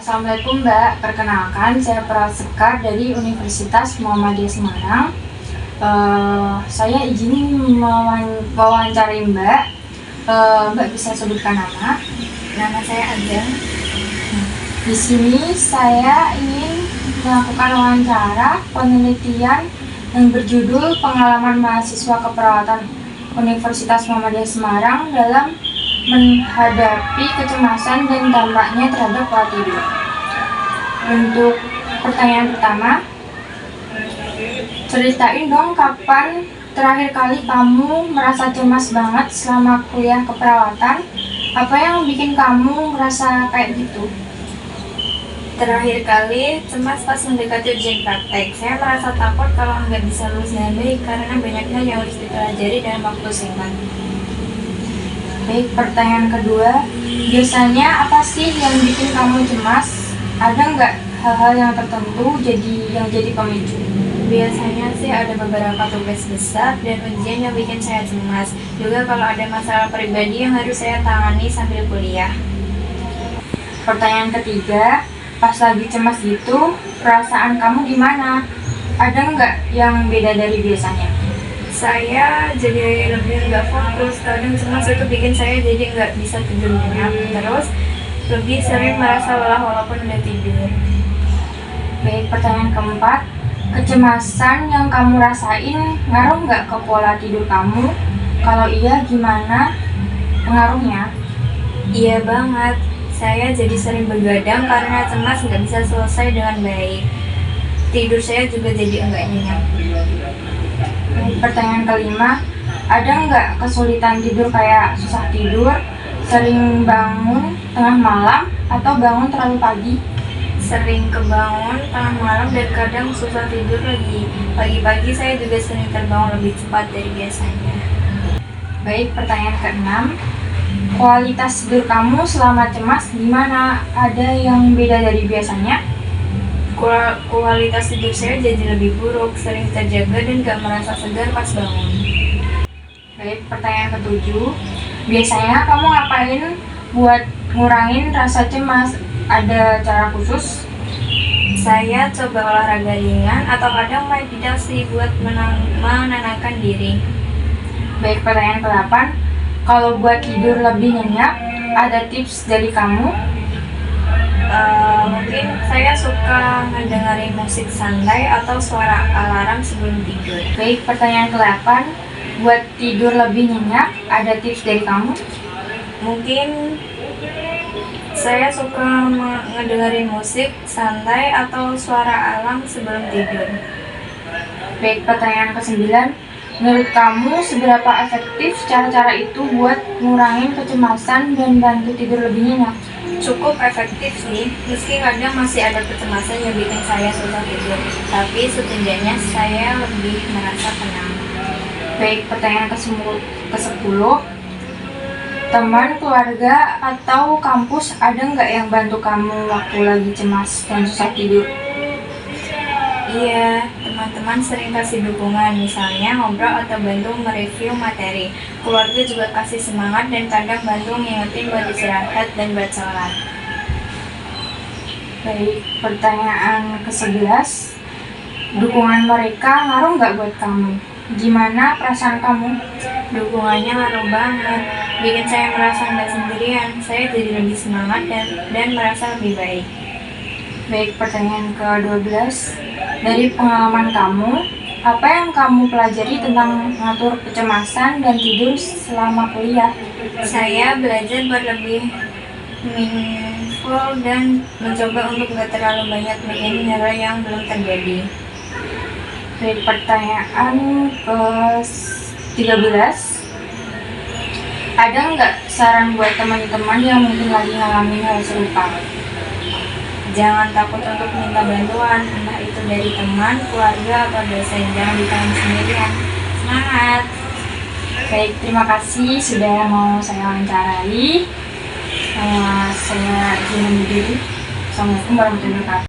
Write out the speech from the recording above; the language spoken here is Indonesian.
Assalamualaikum Mbak, perkenalkan saya Prasekar dari Universitas Muhammadiyah Semarang. Saya izin mewawancarai Mbak. Mbak bisa sebutkan nama? Nama saya Ageng. Di sini saya ingin melakukan wawancara penelitian yang berjudul Pengalaman Mahasiswa Keperawatan Universitas Muhammadiyah Semarang dalam menghadapi kecemasan dan dampaknya terhadap pola tidur. Untuk pertanyaan pertama, ceritain dong kapan terakhir kali kamu merasa cemas banget selama kuliah keperawatan? Apa yang bikin kamu merasa kayak gitu? Terakhir kali cemas pas mendekati ujian praktek. Saya merasa takut kalau nggak bisa lulus dengan baik karena banyaknya yang harus dipelajari dalam waktu singkat. Baik, pertanyaan kedua, biasanya apa sih yang bikin kamu cemas? Ada nggak hal-hal yang tertentu yang jadi pemicu? Biasanya sih ada beberapa tugas besar dan ujian yang bikin saya cemas. Juga kalau ada masalah pribadi yang harus saya tangani sambil kuliah. Pertanyaan ketiga, pas lagi cemas gitu, perasaan kamu gimana? Ada nggak yang beda dari biasanya? Saya jadi lebih nggak fokus. Kadang cemas itu bikin saya jadi nggak bisa tidur nyenyak. Terus lebih sering merasa lelah walaupun udah tidur. Baik, pertanyaan keempat, kecemasan yang kamu rasain ngaruh nggak ke pola tidur kamu? Kalau iya, gimana pengaruhnya? Iya banget. Saya jadi sering begadang karena cemas nggak bisa selesai dengan baik. Tidur saya juga jadi enggak nyenyak. Pertanyaan kelima, ada nggak kesulitan tidur kayak susah tidur, sering bangun tengah malam, atau bangun terlalu pagi? Sering kebangun tengah malam dan kadang susah tidur lagi. Pagi-pagi saya juga sering terbangun lebih cepat dari biasanya. Baik, pertanyaan keenam, kualitas tidur kamu selama cemas gimana? Ada yang beda dari biasanya? Kualitas tidur saya jadi lebih buruk, sering terjaga dan gak merasa segar pas bangun. Baik, pertanyaan ketujuh, biasanya kamu ngapain buat ngurangin rasa cemas? Ada cara khusus? Saya coba olahraga ringan atau kadang meditasi buat menenangkan diri. Baik, pertanyaan ke-8, kalau buat tidur lebih nyenyak, ada tips dari kamu? Mungkin saya suka mendengarin musik santai atau suara alarm sebelum tidur. Baik, pertanyaan ke-8, buat tidur lebih nyenyak, ada tips dari kamu? Mungkin saya suka mendengarin musik santai atau suara alam sebelum tidur. Baik, pertanyaan ke-9, menurut kamu seberapa efektif cara-cara itu buat ngurangin kecemasan dan bantu tidur lebih nyenyak? Cukup efektif sih, meski kadang masih ada kecemasan yang bikin saya susah tidur, tapi setidaknya saya lebih merasa tenang. Baik, pertanyaan ke-10, teman, keluarga, atau kampus ada nggak yang bantu kamu waktu lagi cemas dan susah tidur? Iya, teman-teman sering kasih dukungan, misalnya ngobrol atau bantu mereview materi. Keluarga juga kasih semangat dan kadang bantu ngingetin buat istirahat dan buat sholat. Baik, pertanyaan ke-11, dukungan mereka ngaruh nggak buat kamu? Gimana perasaan kamu? Dukungannya ngaruh banget, bikin saya merasa nggak sendirian. Saya jadi lebih semangat dan merasa lebih baik. Baik, pertanyaan ke-12, dari pengalaman kamu, apa yang kamu pelajari tentang mengatur kecemasan dan tidur selama kuliah? Saya belajar buat lebih mindful dan mencoba untuk gak terlalu banyak mikirin hal yang belum terjadi. Baik, pertanyaan ke-13, ada nggak saran buat teman-teman yang mungkin lagi ngalamin hal serupa? Jangan takut untuk minta bantuan, entah itu dari teman, keluarga, atau dosen. Jangan ditanggung sendirian. Semangat! Baik, terima kasih sudah mau saya wawancarai. Saya izin undur diri. Assalamualaikum warahmatullahi wabarakatuh.